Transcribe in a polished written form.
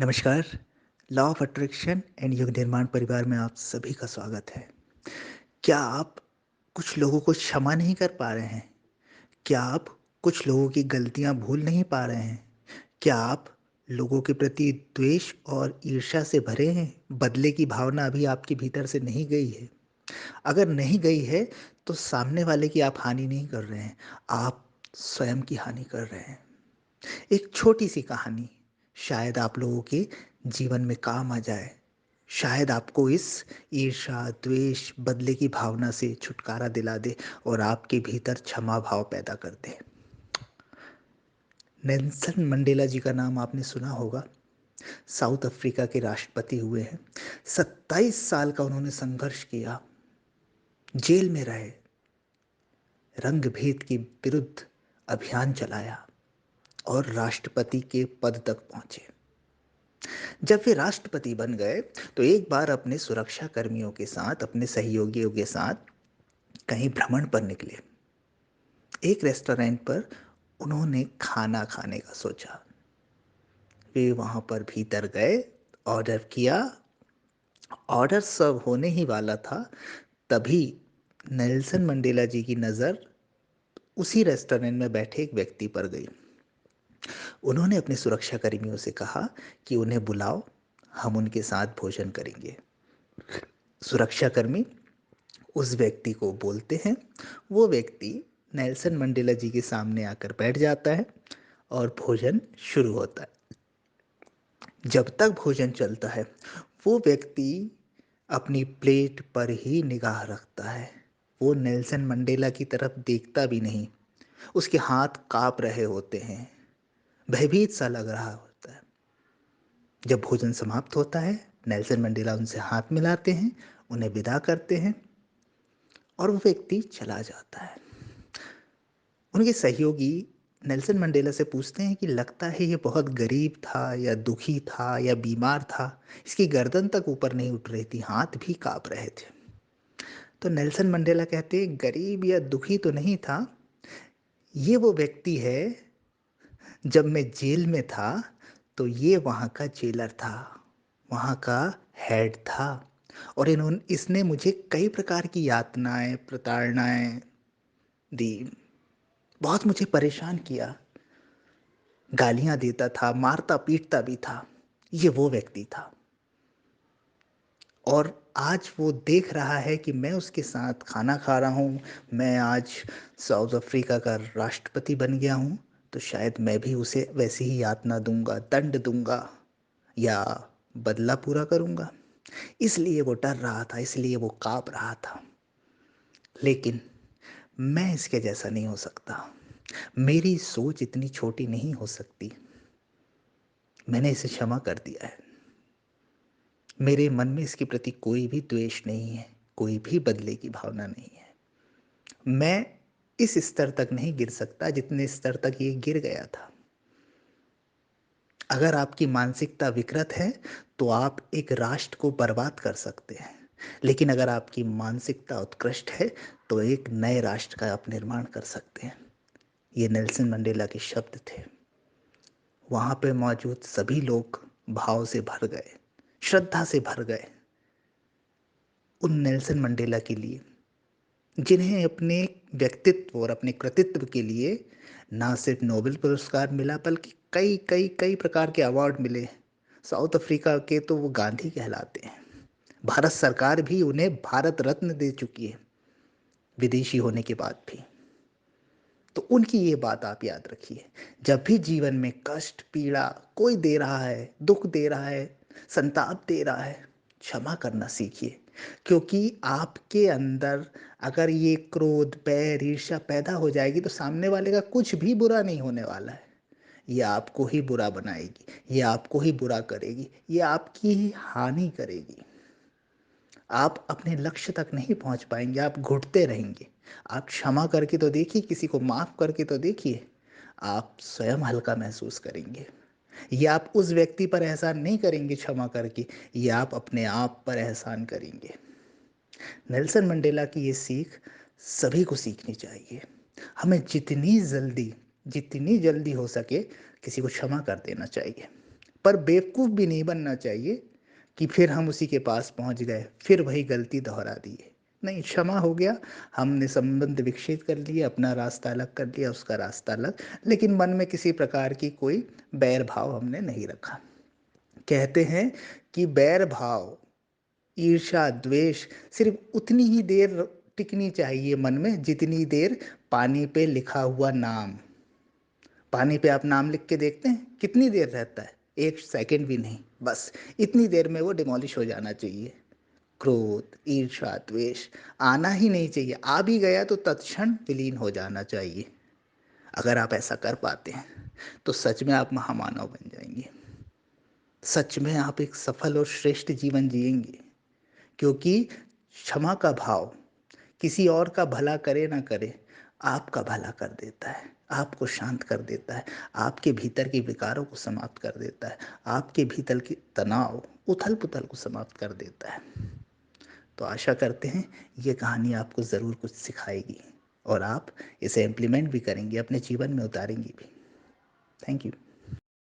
नमस्कार। Law of attraction and युग निर्माण परिवार में आप सभी का स्वागत है। क्या आप कुछ लोगों को क्षमा नहीं कर पा रहे हैं? क्या आप कुछ लोगों की गलतियां भूल नहीं पा रहे हैं? क्या आप लोगों के प्रति द्वेष और ईर्ष्या से भरे हैं? बदले की भावना अभी आपके भीतर से नहीं गई है? अगर नहीं गई है तो सामने वाले की आप हानि नहीं कर रहे हैं, आप स्वयं की हानि कर रहे हैं। एक छोटी सी कहानी शायद आप लोगों के जीवन में काम आ जाए। शायद आपको इस ईर्ष्या, द्वेष, बदले की भावना से छुटकारा दिला दे और आपके भीतर क्षमा भाव पैदा कर दे। नेल्सन मंडेला जी का नाम आपने सुना होगा। साउथ अफ्रीका के राष्ट्रपति हुए हैं। 27 साल का उन्होंने संघर्ष किया, जेल में रहे, रंग भेद के विरुद्ध अभियान चलाया और राष्ट्रपति के पद तक पहुंचे। जब वे राष्ट्रपति बन गए तो एक बार अपने सुरक्षा कर्मियों के साथ, अपने सहयोगियों के साथ कहीं भ्रमण पर निकले। एक रेस्टोरेंट पर उन्होंने खाना खाने का सोचा। वे वहां पर भीतर गए, ऑर्डर किया। ऑर्डर सर्व होने ही वाला था, तभी नेल्सन मंडेला जी की नज़र उसी रेस्टोरेंट में बैठे एक व्यक्ति पर गई। उन्होंने अपने सुरक्षा कर्मियों से कहा कि उन्हें बुलाओ, हम उनके साथ भोजन करेंगे। सुरक्षाकर्मी उस व्यक्ति को बोलते हैं। वो व्यक्ति नेल्सन मंडेला जी के सामने आकर बैठ जाता है और भोजन शुरू होता है। जब तक भोजन चलता है वो व्यक्ति अपनी प्लेट पर ही निगाह रखता है। वो नेल्सन मंडेला की तरफ देखता भी नहीं। उसके हाथ कांप रहे होते हैं, भयभीत सा लग रहा होता है। जब भोजन समाप्त होता है, नेल्सन मंडेला उनसे हाथ मिलाते हैं, उन्हें विदा करते हैं और वो व्यक्ति चला जाता है। उनके सहयोगी नेल्सन मंडेला से पूछते हैं कि लगता है ये बहुत गरीब था या दुखी था या बीमार था, इसकी गर्दन तक ऊपर नहीं उठ रही थी, हाथ भी कांप रहे थे। तो नेल्सन मंडेला कहते हैं गरीब या दुखी तो नहीं था, ये वो व्यक्ति है, जब मैं जेल में था तो ये वहाँ का जेलर था, वहाँ का हेड था और इन्होंने इसने मुझे कई प्रकार की यातनाएं, प्रताड़नाएं दी, बहुत मुझे परेशान किया, गालियां देता था, मारता पीटता भी था। ये वो व्यक्ति था और आज वो देख रहा है कि मैं उसके साथ खाना खा रहा हूँ, मैं आज साउथ अफ्रीका का राष्ट्रपति बन गया हूँ, तो शायद मैं भी उसे वैसी ही यातना दूंगा, दंड दूंगा या बदला पूरा करूंगा। इसलिए वो डर रहा था, इसलिए वो कांप रहा था। लेकिन मैं इसके जैसा नहीं हो सकता, मेरी सोच इतनी छोटी नहीं हो सकती। मैंने इसे क्षमा कर दिया है। मेरे मन में इसके प्रति कोई भी द्वेष नहीं है, कोई भी बदले की भावना नहीं है। मैं इस स्तर तक नहीं गिर सकता जितने स्तर तक ये गिर गया था। अगर आपकी मानसिकता विकृत है तो आप एक राष्ट्र को बर्बाद कर सकते हैं, लेकिन अगर आपकी मानसिकता उत्कृष्ट है तो एक नए राष्ट्र का आप निर्माण कर सकते हैं। ये नेल्सन मंडेला के शब्द थे। वहां पे मौजूद सभी लोग भाव से भर गए, श्रद्धा से भर गए उन नेल्सन मंडेला के लिए, जिन्हें अपने व्यक्तित्व और अपने कृतित्व के लिए ना सिर्फ नोबेल पुरस्कार मिला बल्कि कई कई कई प्रकार के अवार्ड मिले। साउथ अफ्रीका के तो वो गांधी कहलाते हैं। भारत सरकार भी उन्हें भारत रत्न दे चुकी है, विदेशी होने के बाद भी। तो उनकी ये बात आप याद रखिए। जब भी जीवन में कष्ट, पीड़ा कोई दे रहा है, दुख दे रहा है, संताप दे रहा है, क्षमा करना सीखिए। क्योंकि आपके अंदर अगर ये क्रोध, बैर, ईर्ष्या पैदा हो जाएगी तो सामने वाले का कुछ भी बुरा नहीं होने वाला है। ये आपको ही बुरा बनाएगी, ये आपको ही बुरा करेगी, ये आपकी ही हानि करेगी। आप अपने लक्ष्य तक नहीं पहुंच पाएंगे, आप घुटते रहेंगे। आप क्षमा करके तो देखिए, किसी को माफ करके तो देखिए, आप स्वयं हल्का महसूस करेंगे। ये आप उस व्यक्ति पर एहसान नहीं करेंगे क्षमा करके, ये आप अपने आप पर एहसान करेंगे। नेल्सन मंडेला की ये सीख सभी को सीखनी चाहिए। हमें जितनी जल्दी हो सके किसी को क्षमा कर देना चाहिए। पर बेवकूफ़ भी नहीं बनना चाहिए कि फिर हम उसी के पास पहुँच गए, फिर वही गलती दोहरा दी है। नहीं, क्षमा हो गया, हमने संबंध विकसित कर लिए, अपना रास्ता अलग कर लिया, उसका रास्ता अलग, लेकिन मन में किसी प्रकार की कोई बैर भाव हमने नहीं रखा। कहते हैं कि बैर भाव, ईर्ष्या, द्वेष सिर्फ़ उतनी ही देर टिकनी चाहिए मन में जितनी देर पानी पे लिखा हुआ नाम। पानी पे आप नाम लिख के देखते हैं, कितनी देर रहता है? 1 सेकंड भी नहीं, बस इतनी देर में वो डिमोलिश हो जाना चाहिए। क्रोध, ईर्ष्या, द्वेष आना ही नहीं चाहिए, आ भी गया तो तत्क्षण विलीन हो जाना चाहिए। अगर आप ऐसा कर पाते हैं, तो सच में आप महामानव बन जाएँगे। सच में आप एक सफल और श्रेष्ठ जीवन जिएँगे, क्योंकि क्षमा का भाव किसी और का भला करे ना करे, आपका भला कर देता है, आपको शांत कर देता है, आपके भीतर के विकारों को समाप्त कर देता है, आपके भीतर के तनाव, उथल-पुथल को समाप्त कर देता है। तो आशा करते हैं ये कहानी आपको ज़रूर कुछ सिखाएगी और आप इसे इम्प्लीमेंट भी करेंगे, अपने जीवन में उतारेंगी भी। Thank you.